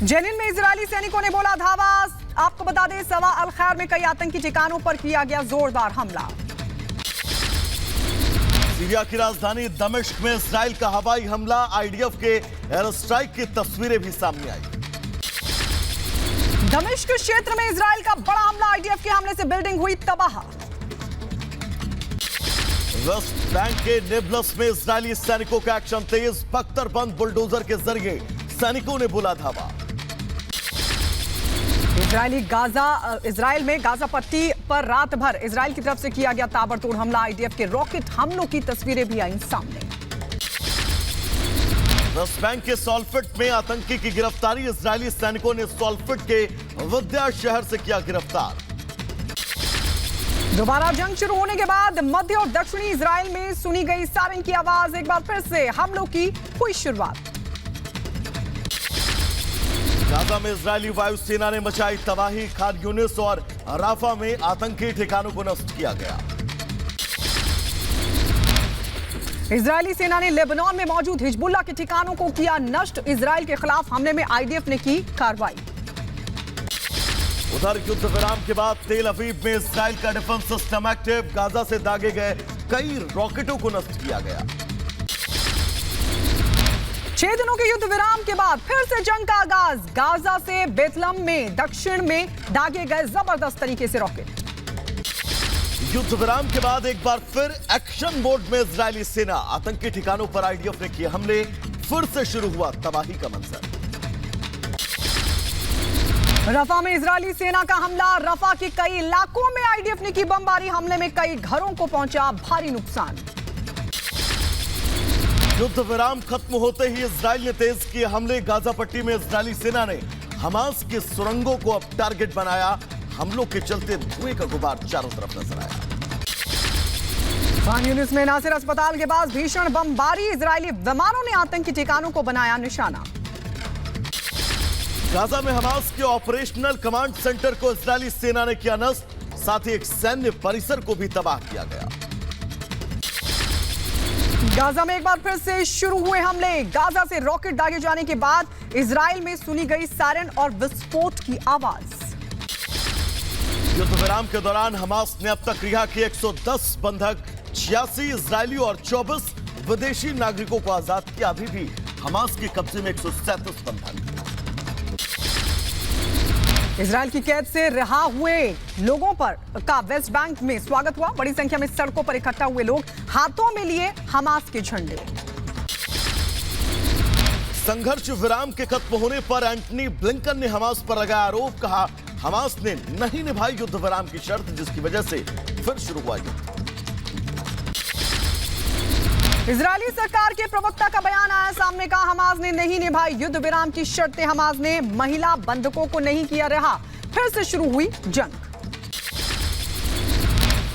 Zenin में Israeli सैनिकों ने बोला धावा। आपको बता दें, सवा अल खैर में कई आतंकी ठिकानों पर किया गया जोरदार हमला। सीरिया की राजधानी दमिश्क में इजराइल का हवाई हमला, आईडीएफ के एयर स्ट्राइक की तस्वीरें भी सामने आई। दमिश्क क्षेत्र में इजराइल का बड़ा हमला, आईडीएफ के हमले से बिल्डिंग हुई तबाह। वेस्ट बैंक के नेबलस में इजरायली सैनिकों का एक्शन तेज, बख्तरबंद बुलडोजर के जरिए सैनिकों ने बोला धावा। इजराइल में गाजा पट्टी पर रात भर इजराइल की तरफ से किया गया ताबड़तोड़ हमला, आईडीएफ के रॉकेट हमलों की तस्वीरें भी आई सामने। वेस्ट बैंक के सॉल्फिट में आतंकी की गिरफ्तारी, इजरायली सैनिकों ने सॉल्फिट के विद्या शहर से किया गिरफ्तार। दोबारा जंग शुरू होने के बाद मध्य और दक्षिणी इजराइल में सुनी गई सायरन की आवाज, एक बार फिर से हमलों की हुई शुरुआत। गाजा में इजरायली वायुसेना ने मचाई तबाही, खान यूनिस और राफा में आतंकी ठिकानों को नष्ट किया गया। इजरायली सेना ने लेबनान में मौजूद हिजबुल्लाह के ठिकानों को किया नष्ट, इजराइल के खिलाफ हमले में आईडीएफ ने की कार्रवाई। उधर युद्ध विराम के बाद तेल अवीव में इजराइल का डिफेंस सिस्टम एक्टिव, गाजा से दागे गए कई रॉकेटों को नष्ट किया गया। 6 दिनों के युद्ध विराम के बाद फिर से जंग का आगाज, गाजा से बेतलम में दक्षिण में दागे गए जबरदस्त तरीके से रॉकेट। युद्ध विराम के बाद एक बार फिर एक्शन मोड में इजरायली सेना, आतंकी ठिकानों पर आईडीएफ ने किए हमले, फिर से शुरू हुआ तबाही का मंजर। रफा में इजरायली सेना का हमला, रफा के कई इलाकों में आईडीएफ ने की बमबारी, हमले में कई घरों को पहुंचा भारी नुकसान। युद्ध विराम खत्म होते ही इजराइल ने तेज किए हमले, गाजा पट्टी में इजरायली सेना ने हमास की सुरंगों को अब टारगेट बनाया, हमलों के चलते धुएं का गुबार चारों तरफ नजर आया। खान यूनिस में नासिर अस्पताल के पास भीषण बमबारी, इजरायली विमानों ने आतंकी ठिकानों को बनाया निशाना। गाजा में हमास के ऑपरेशनल कमांड सेंटर को इजरायली सेना ने किया नष्ट, साथ ही एक सैन्य परिसर को भी तबाह किया गया। गाजा में एक बार फिर से शुरू हुए हमले, गाजा से रॉकेट दागे जाने के बाद इजराइल में सुनी गई सायरन और विस्फोट की आवाज। युद्ध विराम के दौरान हमास ने अब तक रिहा किए 110 बंधक, 86 इजरायली और 24 विदेशी नागरिकों को आजाद किया। अभी भी हमास के कब्जे में 137 बंधक। इजराइल की कैद से रिहा हुए लोगों का वेस्ट बैंक में स्वागत हुआ, बड़ी संख्या में सड़कों पर इकट्ठा हुए लोग हाथों में लिए हमास के झंडे। संघर्ष विराम के खत्म होने पर एंटनी ब्लिंकन ने हमास पर लगाया आरोप, कहा हमास ने नहीं निभाई युद्ध विराम की शर्त, जिसकी वजह से फिर शुरू हुआ युद्ध। इजरायली सरकार के प्रवक्ता का बयान आया सामने, कहा हमास ने नहीं निभाई युद्ध विराम की शर्तें, हमास ने महिला बंधकों को नहीं किया रिहा, फिर से शुरू हुई जंग।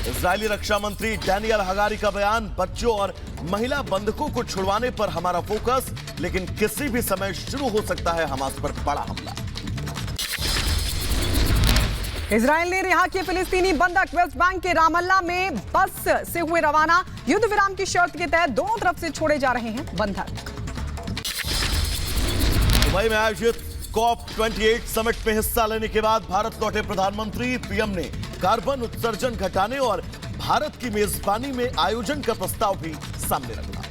इजरायली रक्षा मंत्री डैनियल हगारी का बयान, बच्चों और महिला बंधकों को छुड़वाने पर हमारा फोकस, लेकिन किसी भी समय शुरू हो सकता है हमास पर बड़ा हमला। इजराइल ने रिहा किए फिलिस्तीनी बंधक, वेस्ट बैंक के रामल्ला में बस से हुए रवाना, युद्ध विराम की शर्त के तहत दोनों तरफ से छोड़े जा रहे हैं बंधक। दुबई में आयोजित COP28 समिट में हिस्सा लेने के बाद भारत लौटे प्रधानमंत्री, पीएम ने कार्बन उत्सर्जन घटाने और भारत की मेजबानी में आयोजन का प्रस्ताव भी सामने रखा।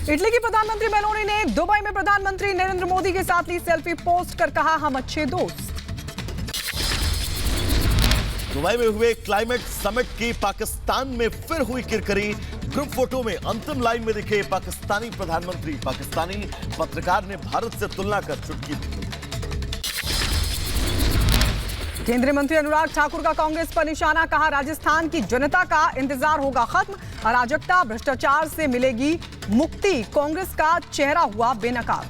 इटली की प्रधानमंत्री मेलोनी ने दुबई में प्रधानमंत्री नरेंद्र मोदी के साथ ली सेल्फी, पोस्ट कर कहा हम अच्छे दोस्त। दुबई में हुए क्लाइमेट समिट की पाकिस्तान में फिर हुई किरकिरी, ग्रुप फोटो में अंतिम लाइन में दिखे पाकिस्तानी प्रधानमंत्री, पाकिस्तानी पत्रकार ने भारत से तुलना कर चुटकी दी। केंद्रीय मंत्री अनुराग ठाकुर का कांग्रेस पर निशाना, कहा राजस्थान की जनता का इंतजार होगा खत्म, अराजकता भ्रष्टाचार से मिलेगी मुक्ति, कांग्रेस का चेहरा हुआ बेनकाब।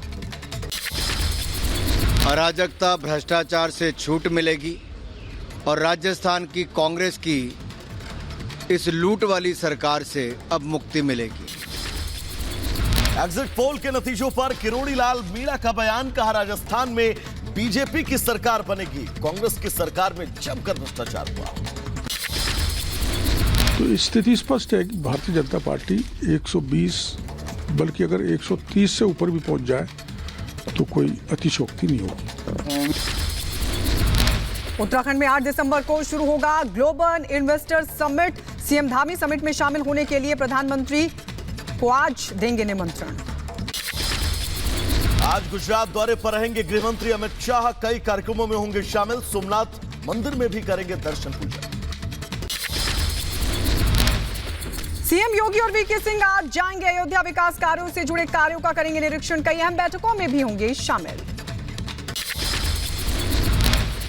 अराजकता भ्रष्टाचार से छूट मिलेगी और राजस्थान की कांग्रेस की इस लूट वाली सरकार से अब मुक्ति मिलेगी। एग्जिट पोल के नतीजों पर किरोड़ी लाल मीणा का बयान, कहा राजस्थान में बीजेपी की सरकार बनेगी, कांग्रेस की सरकार में जमकर भ्रष्टाचार हुआ। तो स्थिति स्पष्ट है कि भारतीय जनता पार्टी 120 बल्कि अगर 130 से ऊपर भी पहुंच जाए तो कोई अतिशयोक्ति नहीं होगी। उत्तराखंड में 8 दिसंबर को शुरू होगा global investor summit. CM Dhami summit में शामिल होने के लिए प्रधानमंत्री को आज देंगे निमंत्रण। आज गुजरात दौरे पर रहेंगे गृह मंत्री अमित शाह। कई कार्यक्रमों में होंगे शामिल। सोमनाथ मंदिर में भी करेंगे दर्शन पूजा। सीएम योगी और वीके सिंह आज जाएंगे अयोध्या। विकास कार्यों से जुड़े कार्यों का करेंगे निरीक्षण। कई अहम बैठकों में भी होंगे शामिल।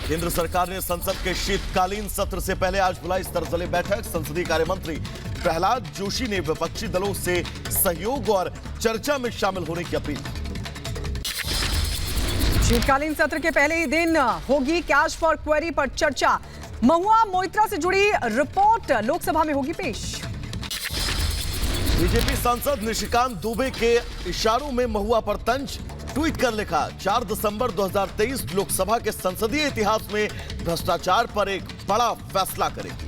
केंद्र सरकार ने संसद के शीतकालीन सत्र से पहले आज बुलाई सर्वदलीय बैठक। संसदीय कार्य मंत्री प्रहलाद जोशी ने विपक्षी दलों से सहयोग और चर्चा में शामिल होने की अपील। शीतकालीन सत्र के पहले ही दिन होगी कैश फॉर क्वेरी पर चर्चा। महुआ मोइत्रा से जुड़ी रिपोर्ट लोकसभा में होगी पेश। बीजेपी सांसद निशिकांत दुबे के इशारों में महुआ पर तंज। ट्वीट कर लिखा, 4 दिसंबर 2023 लोकसभा के संसदीय इतिहास में भ्रष्टाचार पर एक बड़ा फैसला करेगी।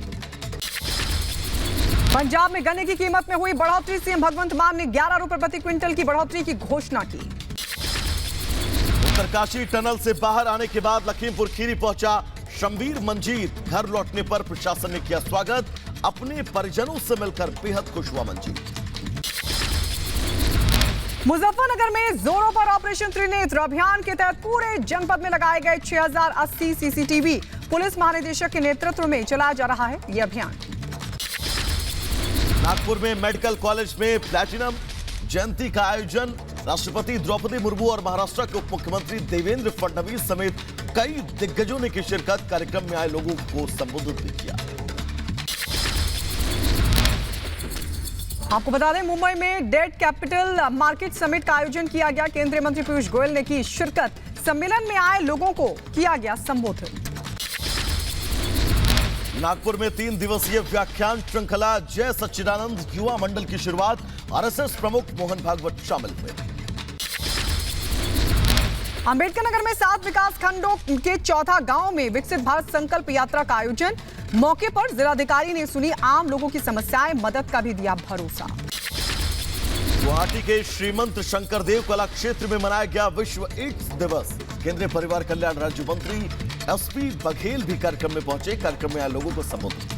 पंजाब में गन्ने की कीमत में हुई बढ़ोतरी। सीएम भगवंत मान ने 11 रुपए प्रति क्विंटल की बढ़ोतरी की घोषणा की। उत्तरकाशी टनल से बाहर आने के बाद लखीमपुर खीरी पहुंचा शमवीर मंजीत। घर लौटने पर प्रशासन ने किया स्वागत। अपने परिजनों से मिलकर बेहद खुश हुआ मंजीत। मुजफ्फरनगर में जोरों पर ऑपरेशन त्रिनेत्र अभियान के तहत पूरे जनपद में लगाए गए 6080 सीसीटीवी। पुलिस महानिदेशक के नेतृत्व में चलाया जा रहा है यह अभियान। नागपुर में मेडिकल कॉलेज में प्लैटिनम जयंती का आयोजन। राष्ट्रपति द्रौपदी मुर्मू और महाराष्ट्र के उप मुख्यमंत्री देवेंद्र फडणवीस समेत कई दिग्गजों ने की शिरकत। कार्यक्रम में आए लोगों को संबोधित भी किया। आपको बता दें मुंबई में डेट कैपिटल मार्केट समिट का आयोजन किया गया। केंद्रीय मंत्री पीयूष गोयल ने की शिरकत। सम्मेलन में आए लोगों को किया गया संबोधित। नागपुर में 3 दिवसीय व्याख्यान श्रृंखला जय सच्चिदानंद युवा मंडल की शुरुआत। आरएसएस प्रमुख मोहन भागवत शामिल हुए। अंबेडकर नगर में 7 विकास खंडों के चौथा गांव में विकसित भारत संकल्प यात्रा का आयोजन। मौके पर जिलाधिकारी ने सुनी आम लोगों की समस्याएं। मदद का भी दिया भरोसा। गुवाहाटी के श्रीमंत शंकरदेव कला क्षेत्र में मनाया गया विश्व एड्स दिवस। केंद्रीय परिवार कल्याण राज्य मंत्री एसपी बघेल भी कार्यक्रम में पहुंचे। कार्यक्रम में आए लोगों को संबोधित।